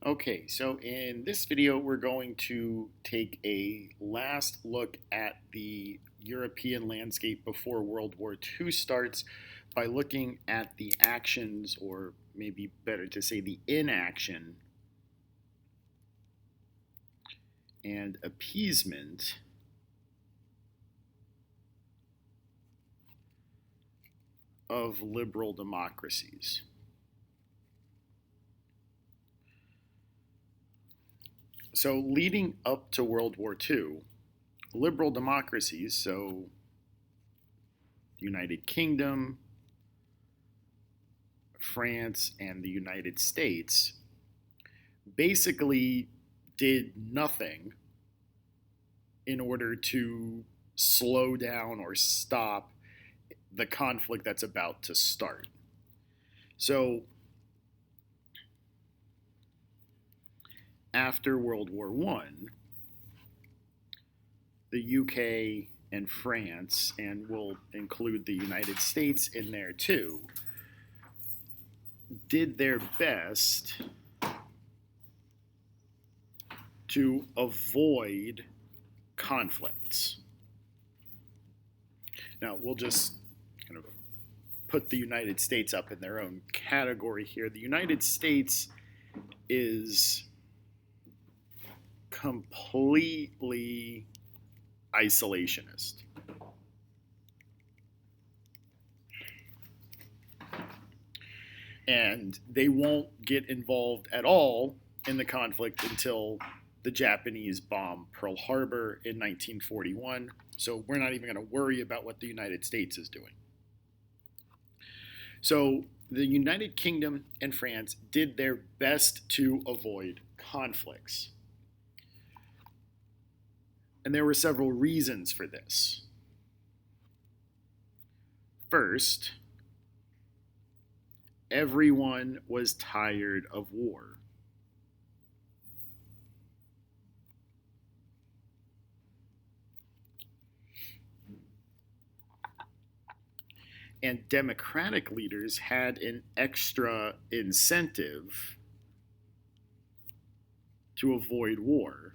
Okay, so in this video, we're going to take a last look at the European landscape before World War II starts by looking at the actions, or maybe better to say the inaction and appeasement of liberal democracies. So leading up to World War II, liberal democracies, so the United Kingdom, France, and the United States, basically did nothing in order to slow down or stop the conflict that's about to start. So after World War I, the UK and France, and we'll include the United States in there too, did their best to avoid conflicts. Now, we'll just kind of put the United States up in their own category here. The United States is completely isolationist. And they won't get involved at all in the conflict until the Japanese bomb Pearl Harbor in 1941. So we're not even going to worry about what the United States is doing. So the United Kingdom and France did their best to avoid conflicts. And there were several reasons for this. First, everyone was tired of war. And democratic leaders had an extra incentive to avoid war.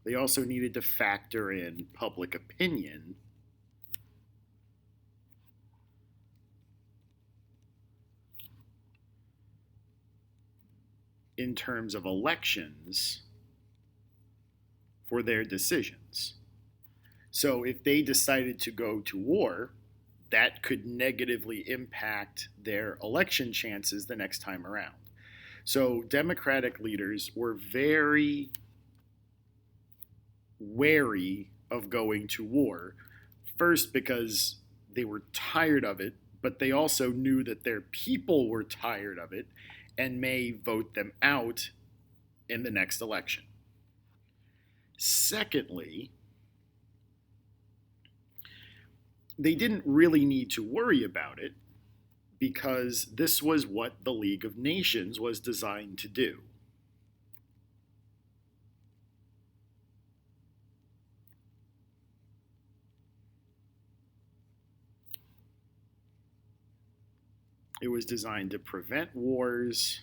They also needed to factor in public opinion in terms of elections for their decisions. So if they decided to go to war, that could negatively impact their election chances the next time around. So Democratic leaders were very wary of going to war. First, because they were tired of it, but they also knew that their people were tired of it and may vote them out in the next election. Secondly, they didn't really need to worry about it because this was what the League of Nations was designed to do. It was designed to prevent wars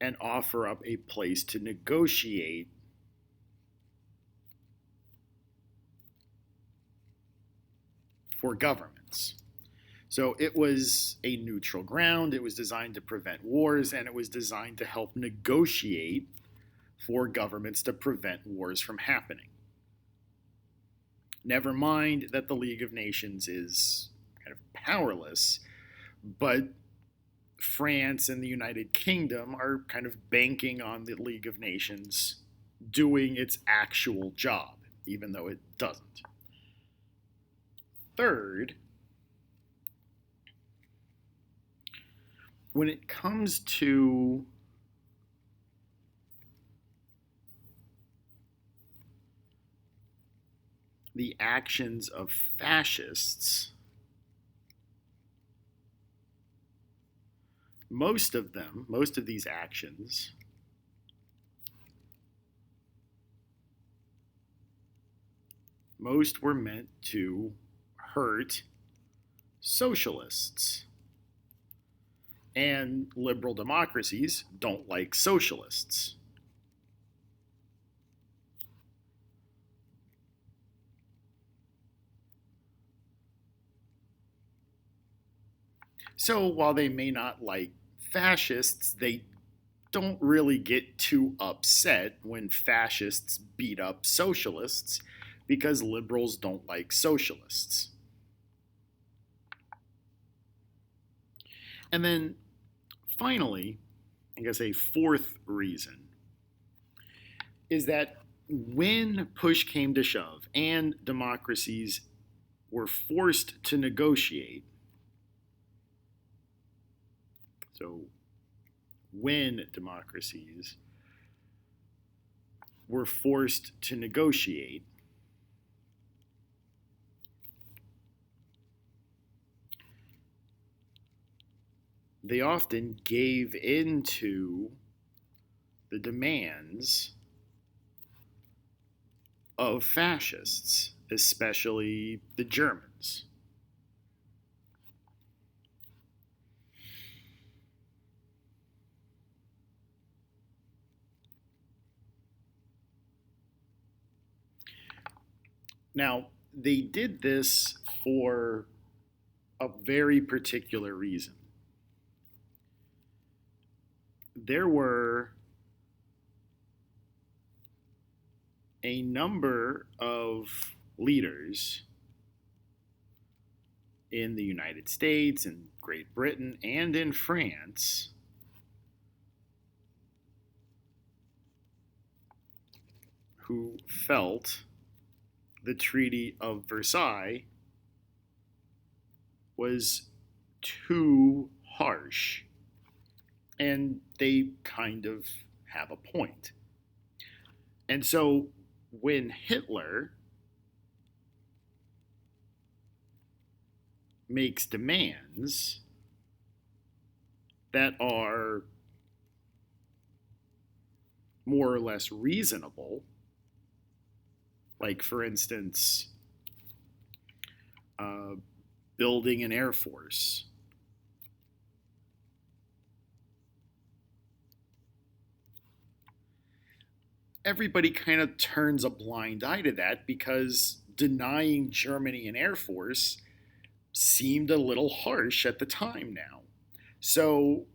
and offer up a place to negotiate for governments. So it was a neutral ground, it was designed to prevent wars, and it was designed to help negotiate for governments to prevent wars from happening. Never mind that the League of Nations is kind of powerless, but France and the United Kingdom are kind of banking on the League of Nations doing its actual job, even though it doesn't. Third, when it comes to the actions of fascists, most of these actions Most were meant to hurt socialists. And liberal democracies don't like socialists. So while they may not like fascists, they don't really get too upset when fascists beat up socialists because liberals don't like socialists. And then finally, I guess a fourth reason is that when push came to shove and democracies were forced to negotiate, so when democracies were forced to negotiate, they often gave in to the demands of fascists, especially the Germans. Now, they did this for a very particular reason. There were a number of leaders in the United States and Great Britain and in France who felt the Treaty of Versailles was too harsh. And they kind of have a point. And so when Hitler makes demands that are more or less reasonable, like, for instance, building an air force, everybody kind of turns a blind eye to that because denying Germany an air force seemed a little harsh at the time now. So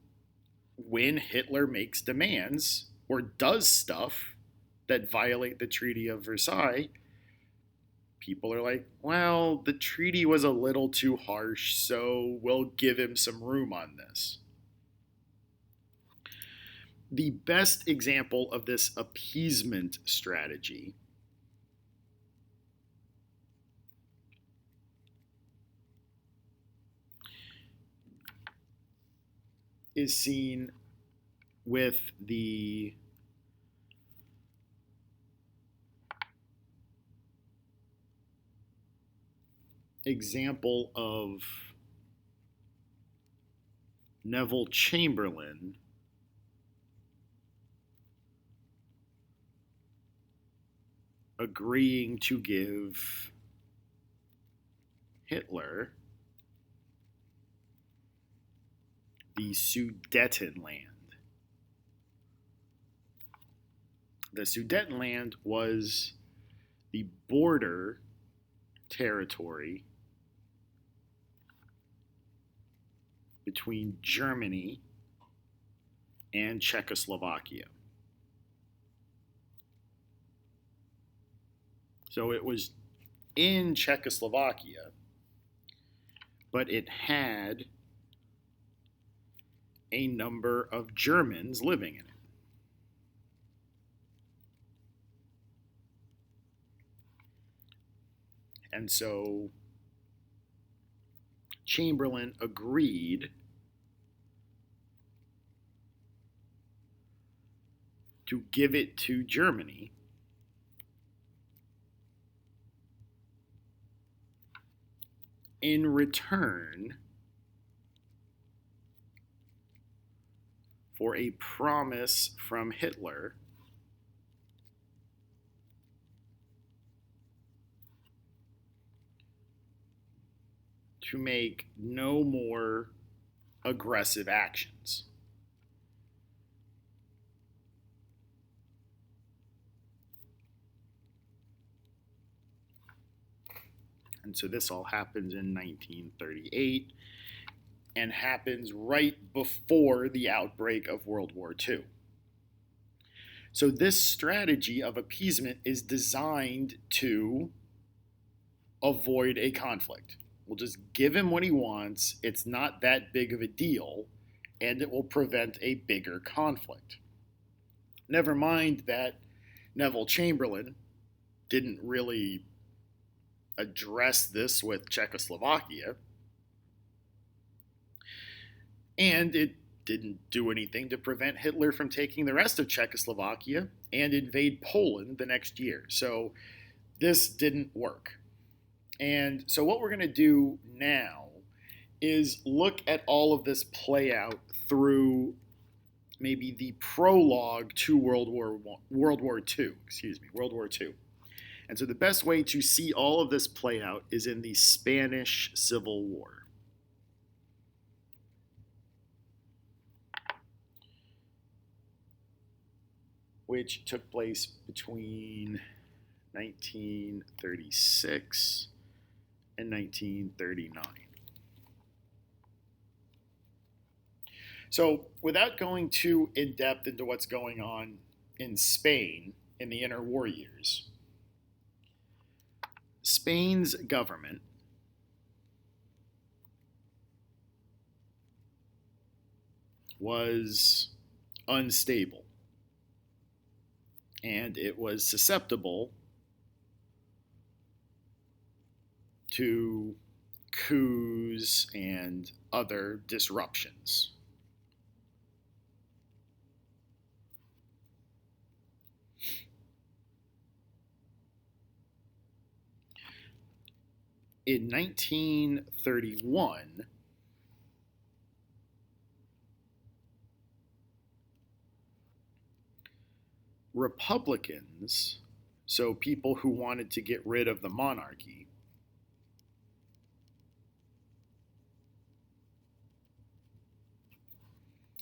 when Hitler makes demands or does stuff that violate the Treaty of Versailles, people are like, well, the treaty was a little too harsh, so we'll give him some room on this. The best example of this appeasement strategy is seen with the example of Neville Chamberlain agreeing to give Hitler the Sudetenland. The Sudetenland was the border territory between Germany and Czechoslovakia. So it was in Czechoslovakia, but it had a number of Germans living in it. And so Chamberlain agreed to give it to Germany in return for a promise from Hitler to make no more aggressive actions. And so this all happens in 1938 and happens right before the outbreak of World War II. So this strategy of appeasement is designed to avoid a conflict. We'll just give him what he wants. It's not that big of a deal, and it will prevent a bigger conflict. Never mind that Neville Chamberlain didn't really address this with Czechoslovakia, and it didn't do anything to prevent Hitler from taking the rest of Czechoslovakia and invade Poland the next year. So this didn't work. And so what we're going to do now is look at all of this play out through maybe the prologue to World War II. And so the best way to see all of this play out is in the Spanish Civil War, which took place between 1936 and 1939. So without going too in-depth into what's going on in Spain in the interwar years, Spain's government was unstable, and it was susceptible to coups and other disruptions. In 1931, Republicans, so people who wanted to get rid of the monarchy,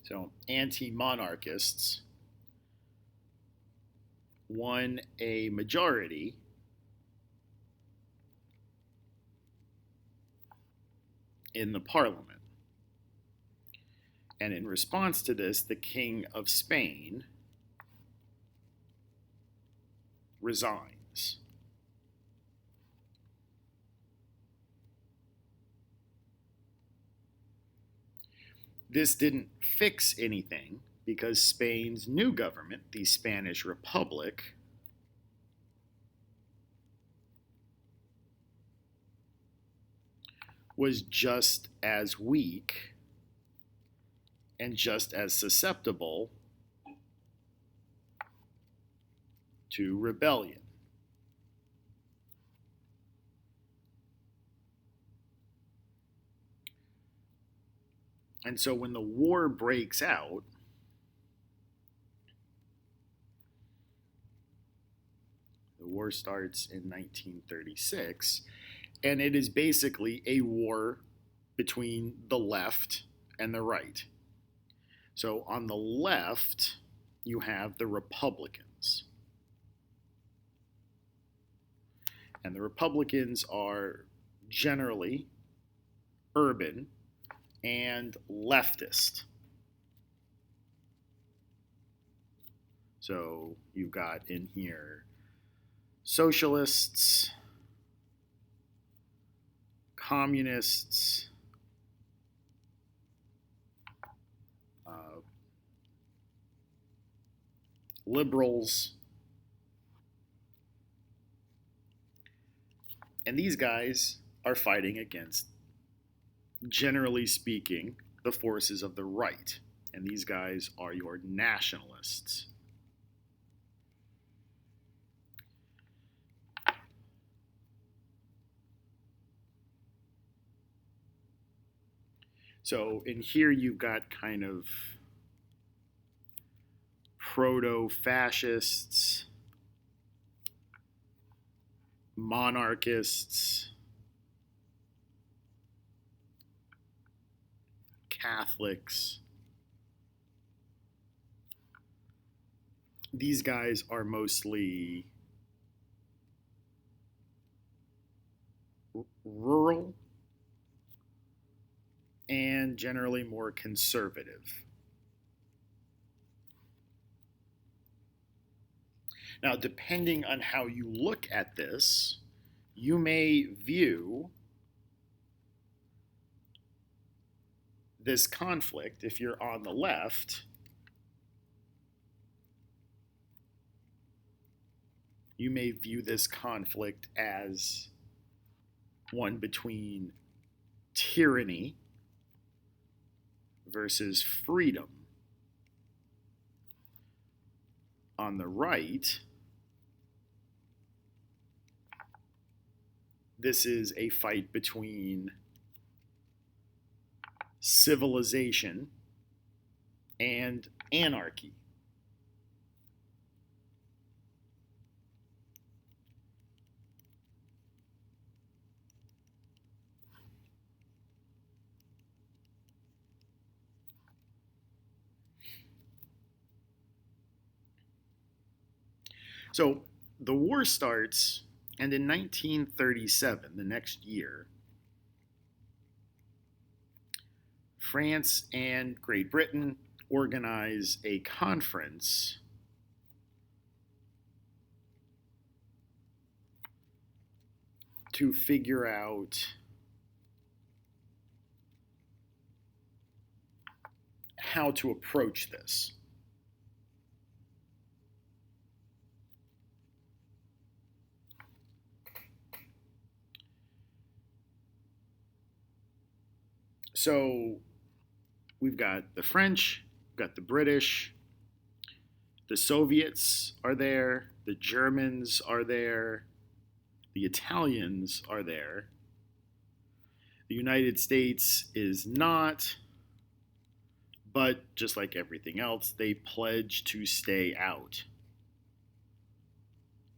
so anti-monarchists, won a majority in the parliament. And in response to this, the King of Spain resigns. This didn't fix anything because Spain's new government, the Spanish Republic, was just as weak and just as susceptible to rebellion. And so when the war breaks out, the war starts in 1936, and it is basically a war between the left and the right. So on the left, you have the Republicans. And the Republicans are generally urban and leftist. So you've got in here socialists, communists, liberals, and these guys are fighting against, generally speaking, the forces of the right. And these guys are your nationalists. So in here you've got kind of proto-fascists, monarchists, Catholics. These guys are mostly rural and generally more conservative. Now, depending on how you look at this, you may view this conflict, if you're on the left, you may view this conflict as one between tyranny versus freedom. On the right, this is a fight between civilization and anarchy. So the war starts, and in 1937, the next year, France and Great Britain organize a conference to figure out how to approach this. So we've got the French, we've got the British, the Soviets are there, the Germans are there, the Italians are there. The United States is not, but just like everything else, they pledge to stay out.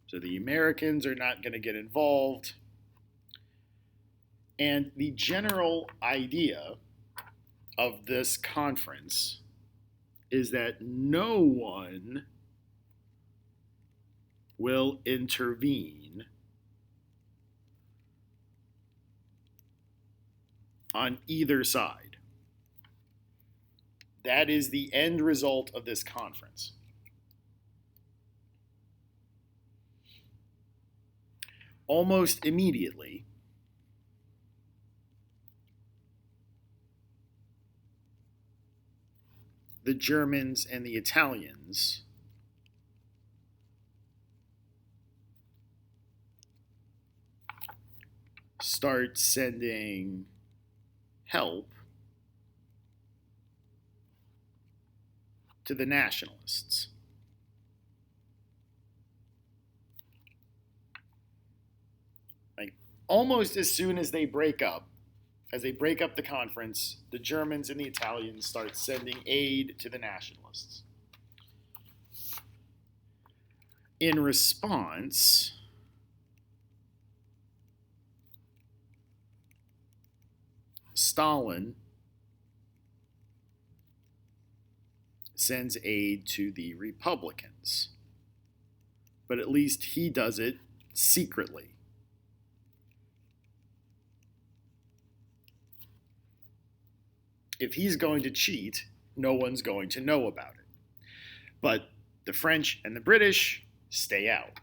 So the Americans are not going to get involved. And the general idea of this conference is that no one will intervene on either side. That is the end result of this conference. Almost immediately, the Germans and the Italians start sending help to the nationalists. Like almost as soon as they break up the conference, the Germans and the Italians start sending aid to the nationalists. In response, Stalin sends aid to the Republicans, but at least he does it secretly. If he's going to cheat, no one's going to know about it. But the French and the British stay out.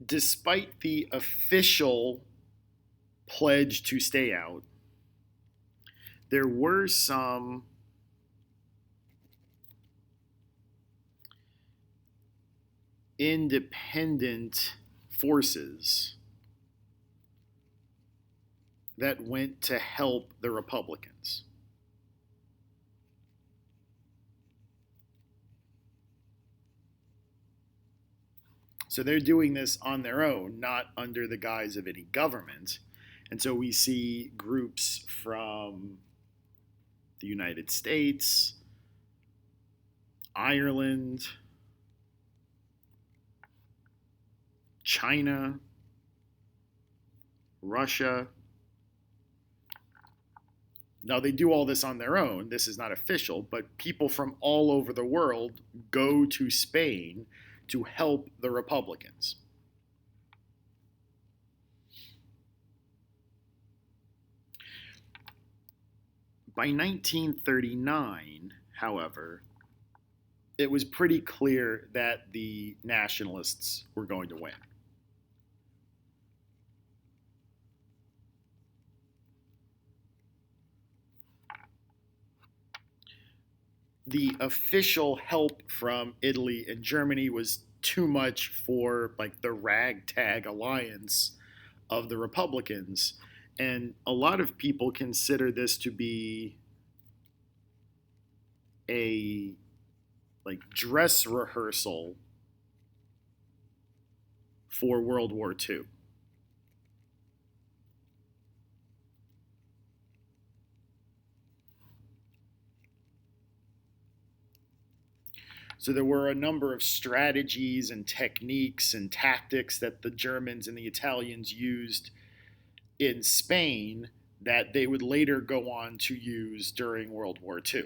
Despite the official pledge to stay out, there were some independent forces that went to help the Republicans. So they're doing this on their own, not under the guise of any government. And so we see groups from the United States, Ireland, China, Russia. Now, they do all this on their own. This is not official, but people from all over the world go to Spain to help the Republicans. By 1939, however, it was pretty clear that the nationalists were going to win. The official help from Italy and Germany was too much for like the ragtag alliance of the Republicans, and a lot of people consider this to be a like dress rehearsal for World War II. So there were a number of strategies and techniques and tactics that the Germans and the Italians used in Spain that they would later go on to use during World War II.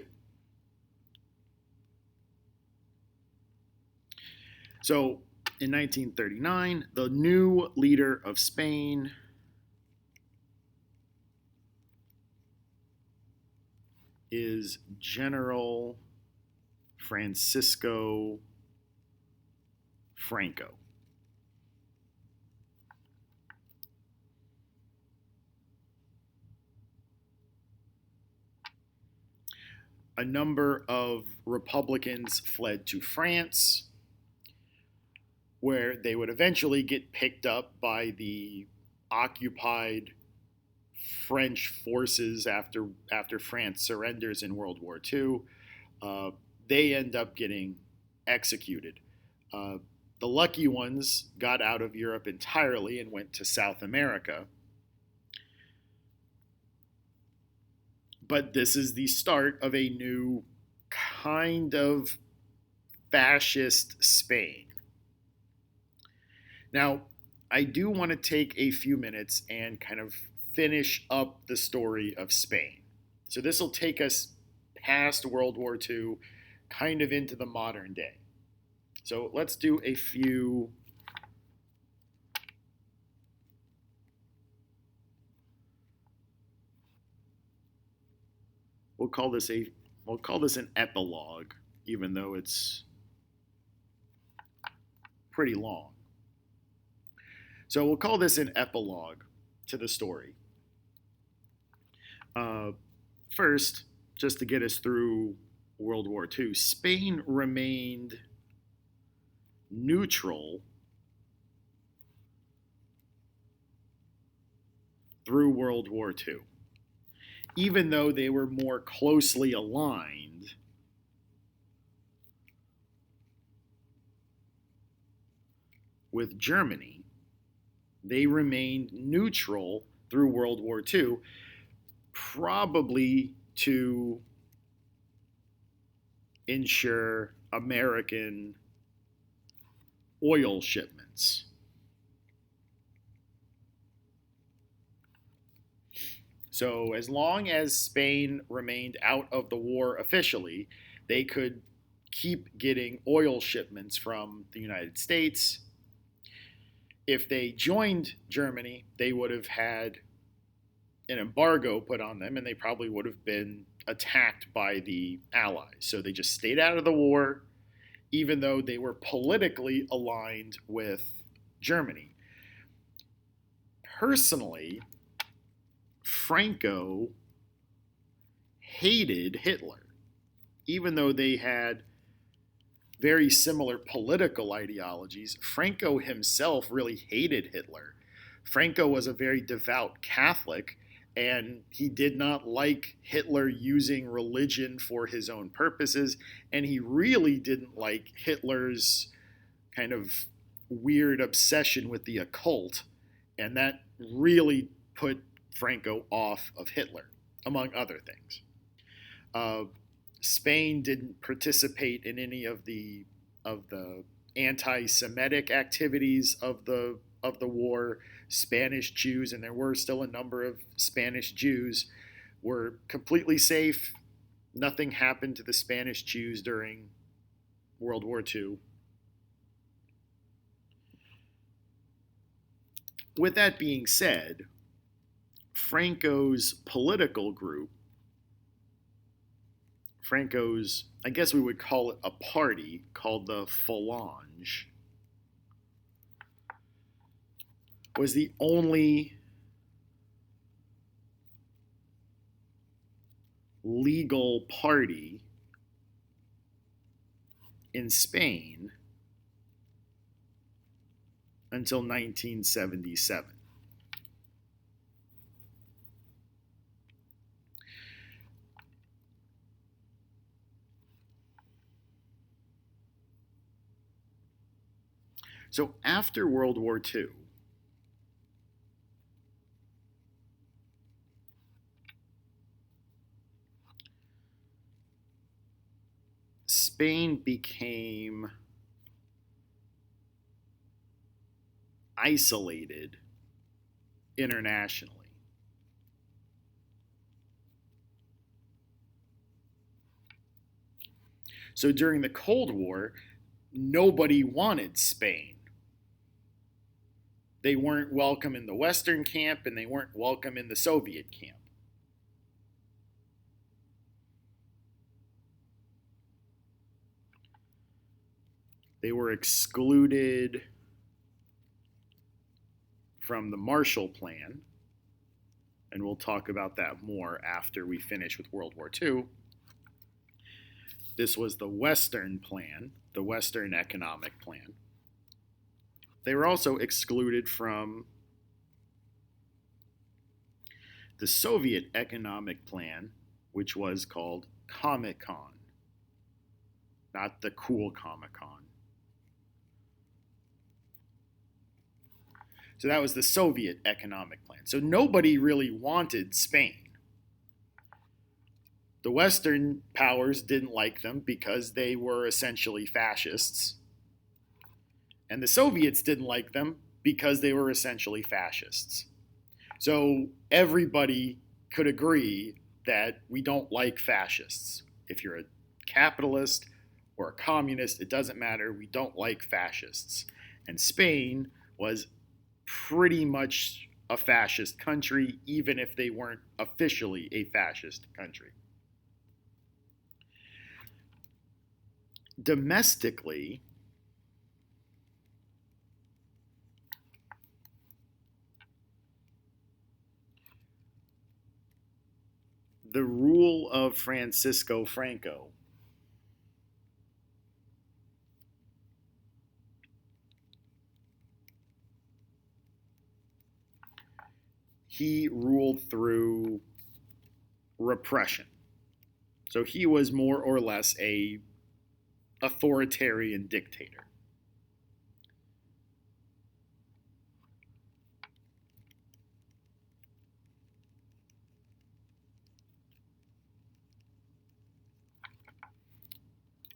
So in 1939, the new leader of Spain is General Francisco Franco. A number of Republicans fled to France, where they would eventually get picked up by the occupied French forces after France surrenders in World War II. They end up getting executed. The lucky ones got out of Europe entirely and went to South America. But this is the start of a new kind of fascist Spain. Now, I do want to take a few minutes and kind of finish up the story of Spain. So this will take us past World War II, kind of into the modern day. So let's do a few we'll call this an epilogue, even though it's pretty long. So we'll call this an epilogue to the story. First, just to get us through World War II, Spain remained neutral through World War II. Even though they were more closely aligned with Germany, they remained neutral through World War II, probably to ensure American oil shipments. So as long as Spain remained out of the war officially, they could keep getting oil shipments from the United States. If they joined Germany, they would have had an embargo put on them, and they probably would have been attacked by the Allies. So they just stayed out of the war, even though they were politically aligned with Germany. Personally, Franco hated Hitler, even though they had very similar political ideologies. Franco himself really hated Hitler. Franco was a very devout Catholic, and he did not like Hitler using religion for his own purposes, and he really didn't like Hitler's kind of weird obsession with the occult, and that really put Franco off of Hitler, among other things. Spain didn't participate in any of the anti-Semitic activities of the war. Spanish Jews, and there were still a number of Spanish Jews, were completely safe. Nothing happened to the Spanish Jews during World War II. With that being said, Franco's political group, Franco's, I guess we would call it a party called the Falange, was the only legal party in Spain until 1977. So after World War II, Spain became isolated internationally. So during the Cold War, nobody wanted Spain. They weren't welcome in the Western camp, and they weren't welcome in the Soviet camp. They were excluded from the Marshall Plan, and we'll talk about that more after we finish with World War II. This was the Western Plan, the Western Economic Plan. They were also excluded from the Soviet Economic Plan, which was called Comic-Con, not the cool Comic-Con. So that was the Soviet Economic Plan. So nobody really wanted Spain. The Western powers didn't like them because they were essentially fascists. And the Soviets didn't like them because they were essentially fascists. So everybody could agree that we don't like fascists. If you're a capitalist or a communist, it doesn't matter. We don't like fascists. And Spain was pretty much a fascist country, even if they weren't officially a fascist country. Domestically, the rule of Francisco Franco he ruled through repression. So he was more or less a authoritarian dictator.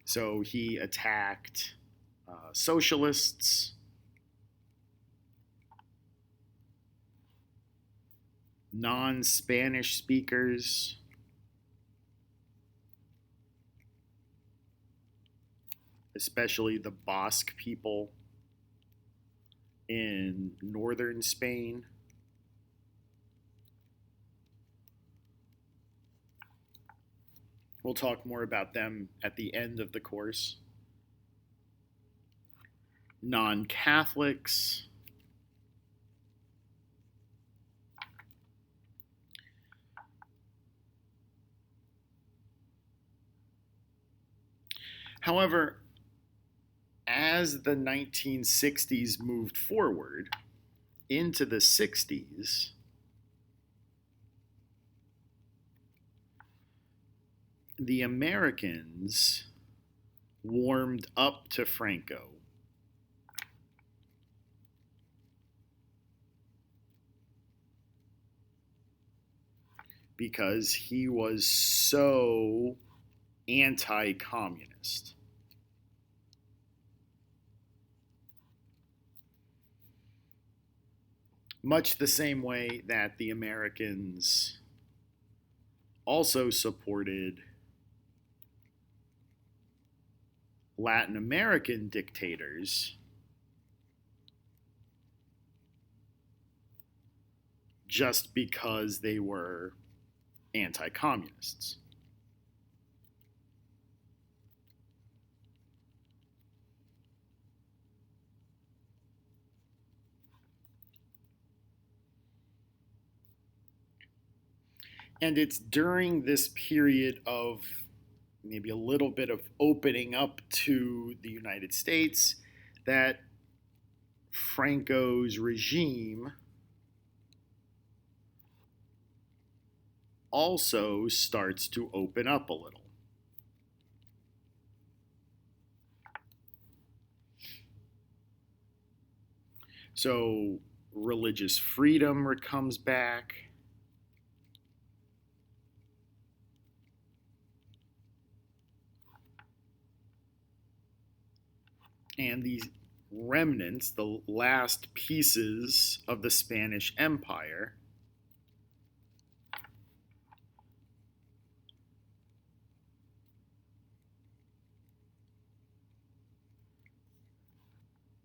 So he attacked socialists, non-Spanish speakers, especially the Basque people in northern Spain. We'll talk more about them at the end of the course. Non-Catholics, however, as the 1960s moved forward into the 60s, the Americans warmed up to Franco. Because he was so anti-communist. Much the same way that the Americans also supported Latin American dictators just because they were anti-communists. And it's during this period of maybe a little bit of opening up to the United States that Franco's regime also starts to open up a little. So religious freedom comes back. And these remnants, the last pieces of the Spanish Empire,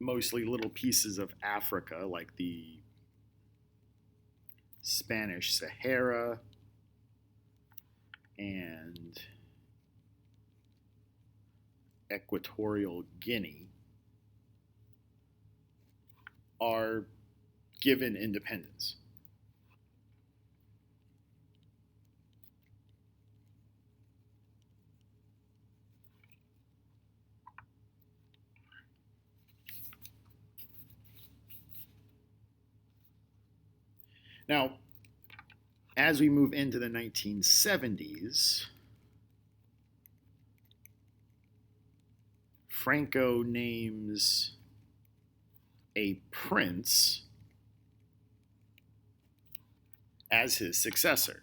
mostly little pieces of Africa, like the Spanish Sahara and Equatorial Guinea, are given independence. Now, as we move into the 1970s, Franco names a prince as his successor.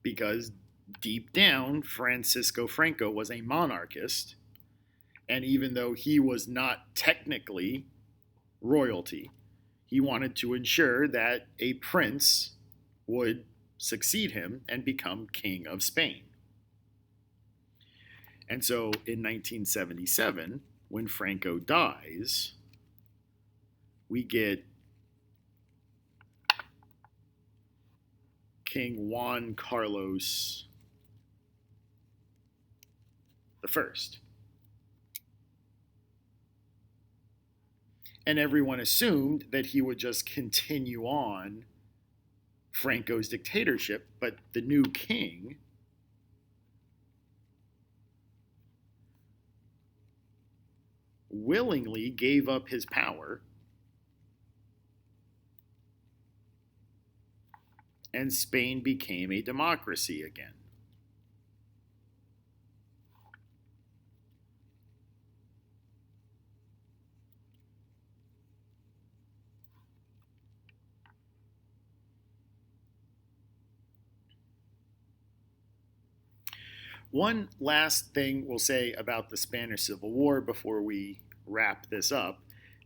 Because deep down, Francisco Franco was a monarchist, and even though he was not technically royalty, he wanted to ensure that a prince would succeed him and become king of Spain. And so in 1977, when Franco dies, we get King Juan Carlos I. And everyone assumed that he would just continue on Franco's dictatorship, but the new king willingly gave up his power, and Spain became a democracy again. One last thing we'll say about the Spanish Civil War before we wrap this up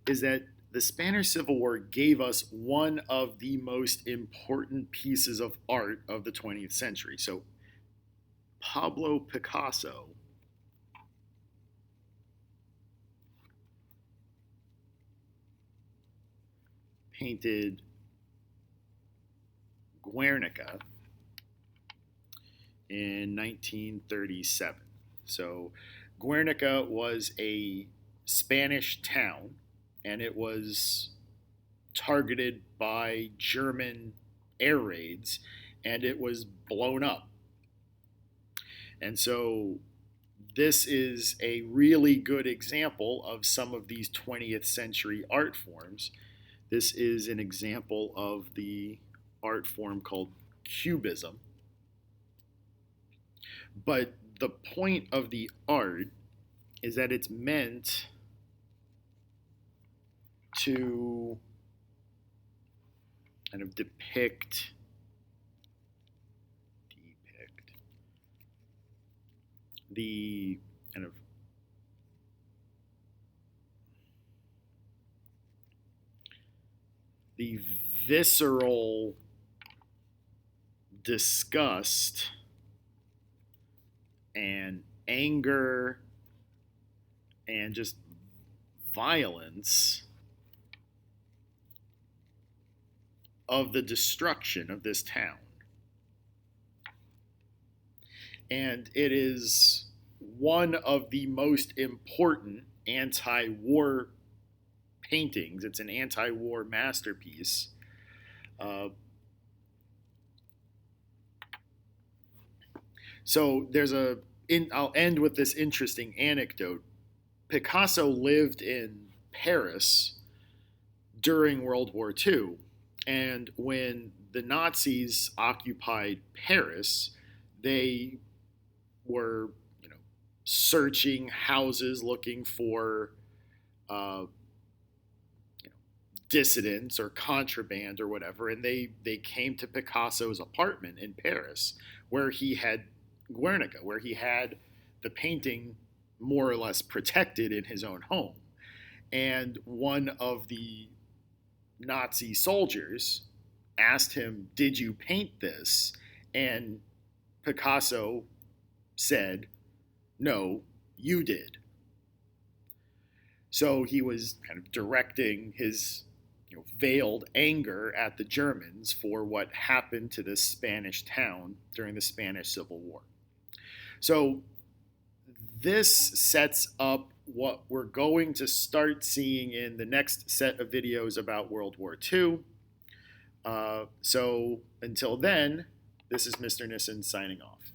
is that the Spanish Civil War gave us one of the most important pieces of art of the 20th century. So, Pablo Picasso painted Guernica in 1937. So, Guernica was a Spanish town, and it was targeted by German air raids, and it was blown up. And so this is a really good example of some of these 20th century art forms. This is an example of the art form called Cubism. But the point of the art is that it's meant to kind of depict the kind of the visceral disgust and anger and just violence of the destruction of this town. And it is one of the most important anti-war paintings. It's an anti-war masterpiece. So I'll end with this interesting anecdote. Picasso lived in Paris during World War II, and when the Nazis occupied Paris, they were, searching houses looking for, dissidents or contraband or whatever, and they came to Picasso's apartment in Paris, where he had Guernica, where he had the painting more or less protected in his own home. And one of the Nazi soldiers asked him, "Did you paint this?" And Picasso said, "No, you did." So he was kind of directing his veiled anger at the Germans for what happened to this Spanish town during the Spanish Civil War. So this sets up what we're going to start seeing in the next set of videos about World War II. So until then, this is Mr. Nissen signing off.